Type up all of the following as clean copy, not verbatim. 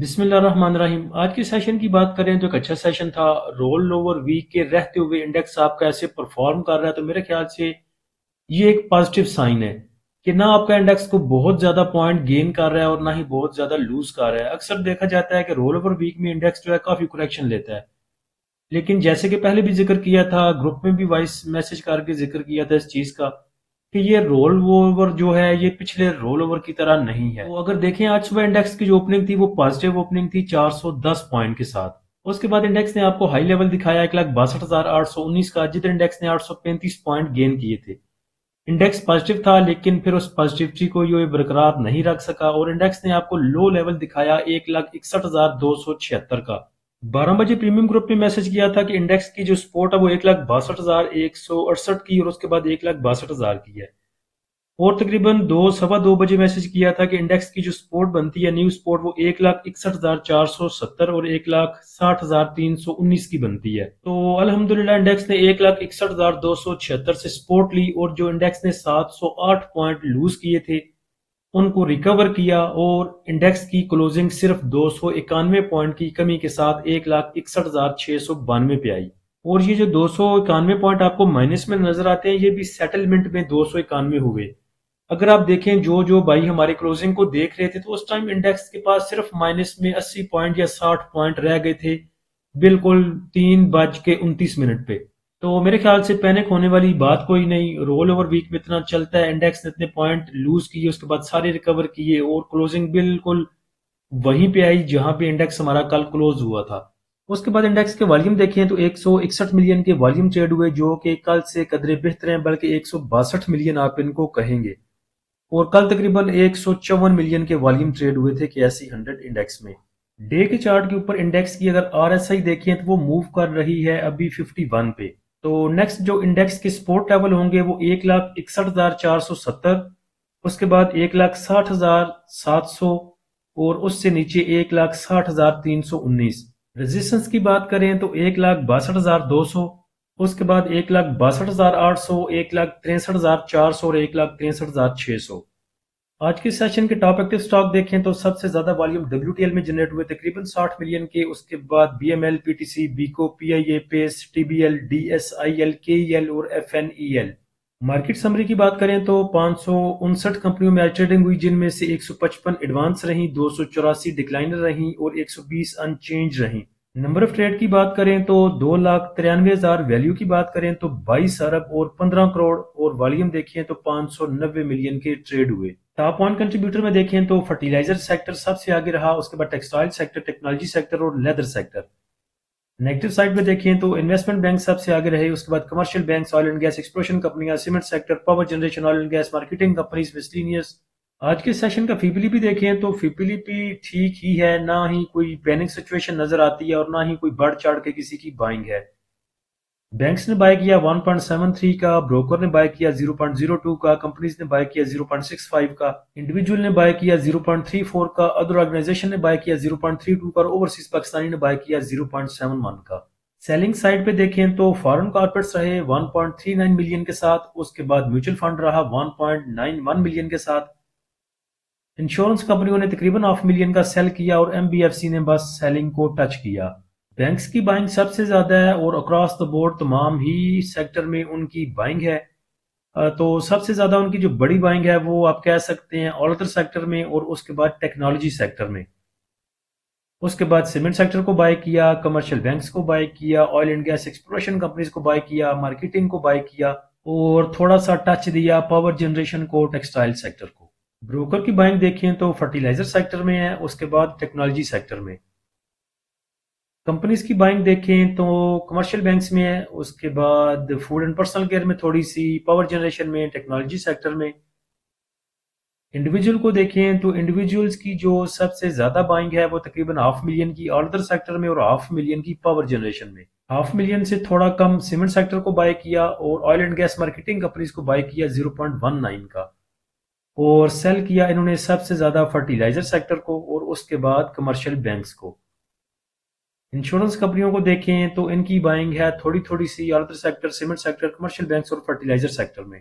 بسم اللہ الرحمن الرحیم۔ آج کے سیشن کی بات کریں تو ایک اچھا سیشن تھا۔ رول اوور ویک کے رہتے ہوئے انڈیکس آپ کا ایسے پرفارم کر رہا ہے تو میرے خیال سے یہ ایک پازیٹیو سائن ہے کہ نہ آپ کا انڈیکس کو بہت زیادہ پوائنٹ گین کر رہا ہے اور نہ ہی بہت زیادہ لوز کر رہا ہے۔ اکثر دیکھا جاتا ہے کہ رول اوور ویک میں انڈیکس جو ہے کافی کریکشن لیتا ہے، لیکن جیسے کہ پہلے بھی ذکر کیا تھا، گروپ میں بھی وائس میسج کر کے ذکر کیا تھا اس چیز کا کہ یہ رول اوور جو ہے یہ پچھلے رول اوور کی طرح نہیں ہے۔ تو اگر دیکھیں آج صبح انڈیکس کی جو اوپننگ تھی وہ پازیٹیو اوپننگ تھی 410 پوائنٹ کے ساتھ۔ اس کے بعد انڈیکس نے آپ کو ہائی لیول دکھایا 1,62,819 کا، جدھر انڈیکس نے 835 پوائنٹ گین کیے تھے۔ انڈیکس پازیٹیو تھا لیکن پھر اس پازیٹیوٹی کو یہ برقرار نہیں رکھ سکا اور انڈیکس نے آپ کو لو لیول دکھایا 1,61,276 کا۔ 12 بجے پریمیم گروپ میں میسج کیا تھا کہ انڈیکس کی جو سپورٹ ہے وہ 1,62,168 کی اور اس کے بعد 1,62,000 کی ہے، اور تقریباً 2:15 میسج کیا تھا کہ انڈیکس کی جو سپورٹ بنتی ہے نیو سپورٹ وہ 1,61,470 اور 1,60,319 کی بنتی ہے۔ تو الحمدللہ انڈیکس نے 1,61,276 سے سپورٹ لی اور جو انڈیکس نے 708 پوائنٹ لوز کیے تھے ان کو ریکور کیا اور انڈیکس کی کلوزنگ صرف 291 پوائنٹ کی کمی کے ساتھ 1,61,692 پہ آئی۔ اور یہ جو 291 پوائنٹ آپ کو مائنس میں نظر آتے ہیں یہ بھی سیٹلمنٹ میں 291 ہوئے۔ اگر آپ دیکھیں جو بھائی ہمارے کلوزنگ کو دیکھ رہے تھے تو اس ٹائم انڈیکس کے پاس صرف مائنس میں 80 پوائنٹ یا 60 پوائنٹ رہ گئے تھے، بالکل 3:29 پہ۔ تو میرے خیال سے پینک ہونے والی بات کوئی نہیں، رول اوور ویک میں اتنا چلتا ہے، انڈیکس نے اتنے پوائنٹ لوز کیے اس کے بعد سارے ریکور کیے اور کلوزنگ بالکل وہیں پہ آئی جہاں پہ انڈیکس ہمارا کل کلوز ہوا تھا۔ اس کے بعد انڈیکس کے والیوم دیکھیں تو 161 ملین کے والیوم ٹریڈ ہوئے، جو کہ کل سے قدرے بہتر ہیں، بلکہ 162 ملین آپ ان کو کہیں گے، اور کل تقریباً 154 ملین کے والیوم ٹریڈ ہوئے تھے KSE 100 انڈیکس میں۔ ڈے کے چارٹ کے اوپر انڈیکس کی اگر RSI دیکھیں تو وہ موو کر رہی ہے ابھی 51 پہ۔ تو نیکسٹ جو انڈیکس کے سپورٹ لیول ہوں گے وہ 1,61,470، اس کے بعد 1,60,700 اور اس سے نیچے 1,60,319۔ ریزسٹنس کی بات کریں تو 1,62,200، اس کے بعد 1,62,800، 1,63,400 اور 1,63,600۔ آج کے سیشن کے ٹاپ ایکٹیو سٹاک دیکھیں تو سب سے زیادہ والیوم WTL میں جنریٹ ہوئے تقریباً 60 ملین کے، اس کے بعد BML، PTC، بیکو، PIA، پیس، TBL، DSIL، KEL اور FNEL۔ مارکیٹ سمری کی بات کریں تو 559 کمپنیوں میں آج ٹریڈنگ ہوئی، جن میں سے 155 ایڈوانس رہیں، 284 ڈکلائنر رہیں اور 120 ان چینج رہیں۔ نمبر آف ٹریڈ کی بات کریں تو 2,93,000، ویلیو کی بات کریں تو 22 ارب اور 15 کروڑ، اور والیوم دیکھیں تو 590 ملین کے ٹریڈ ہوئے۔ ٹاپ 1 کنٹریبیوٹر میں دیکھیں تو فرٹیلائزر سیکٹر سب سے آگے رہا، اس کے بعد ٹیکسٹائل سیکٹر، ٹیکنالوجی سیکٹر اور لیدر سیکٹر۔ نیگیٹو سائڈ میں دیکھیں تو انویسٹمنٹ بینک سب سے آگے رہے، اس کے بعد commercial banks, oil and gas exploration کمپنیاں، cement sector, power generation, oil and gas, marketing companies, miscellaneous. آج کے سیشن کا فیبلی دیکھیں تو فیبلی ٹھیک ہی ہے، نہ ہی کوئی پینک سچویشن نظر آتی ہے اور نہ ہی کوئی بڑھ چڑھ کے کسی کی بائنگ ہے۔ بینکس نے بائی کیا 1.73 کا، بروکر نے بائی کیا 0.02 کا، کمپنیز نے بائی کیا 0.65 کا، انڈیویجول نے بائی کیا 0.34 کا، ادر آرگنائزیشن نے بائی کیا 0.32 کا اور اوورسیز پاکستانی نے بائی کیا 0.71 کا۔ سیلنگ سائڈ پہ دیکھیں تو فارن کارپوریٹس رہے 1.39 ملین کے ساتھ، اس کے بعد میوچل فنڈ رہا 1.91 ملین کے ساتھ، انشورنس کمپنیوں نے تقریباً 500,000 کا سیل کیا اور MBFC نے بس سیلنگ کو ٹچ کیا۔ بینکس کی بائنگ سب سے زیادہ ہے اور اکراس دا بورڈ تمام ہی سیکٹر میں ان کی بائنگ ہے۔ تو سب سے زیادہ ان کی جو بڑی بائنگ ہے وہ آپ کہہ سکتے ہیں آل ادر سیکٹر میں، اور اس کے بعد ٹیکنالوجی سیکٹر میں۔ اس کے بعد سیمنٹ سیکٹر کو بائی کیا، کمرشل بینکس کو بائی کیا، oil and gas exploration companies کو بائی کیا، مارکیٹنگ کو بائی کیا، اور تھوڑا سا ٹچ دیا پاور جنریشن کو، ٹیکسٹائل سیکٹر کو۔ بروکر کی بائنگ دیکھیں تو فرٹیلائزر سیکٹر میں ہے، اس کے بعد ٹیکنالوجی سیکٹر میں۔ کمپنیز کی بائنگ دیکھیں تو کمرشل بینکس میں ہے، اس کے بعد فوڈ اینڈ پرسنل کیئر میں تھوڑی سی، پاور جنریشن میں، ٹیکنالوجی سیکٹر میں۔ انڈیویجول کو دیکھیں تو انڈیویجولز کی جو سب سے زیادہ بائنگ ہے وہ تقریباً 500,000 کی آل ادر سیکٹر میں اور 500,000 کی پاور جنریشن میں۔ 500,000 سے تھوڑا کم سیمنٹ سیکٹر کو بائی کیا اور oil and gas marketing companies کو بائی کیا 0.19 کا، اور سیل کیا انہوں نے سب سے زیادہ فرٹیلائزر سیکٹر کو اور اس کے بعد کمرشل بینکس کو۔ انشورنس کمپنیوں کو دیکھیں تو ان کی بائنگ ہے تھوڑی تھوڑی سی all other sector, cement sector, commercial banks اور فرٹیلائزر سیکٹر میں۔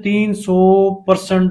300%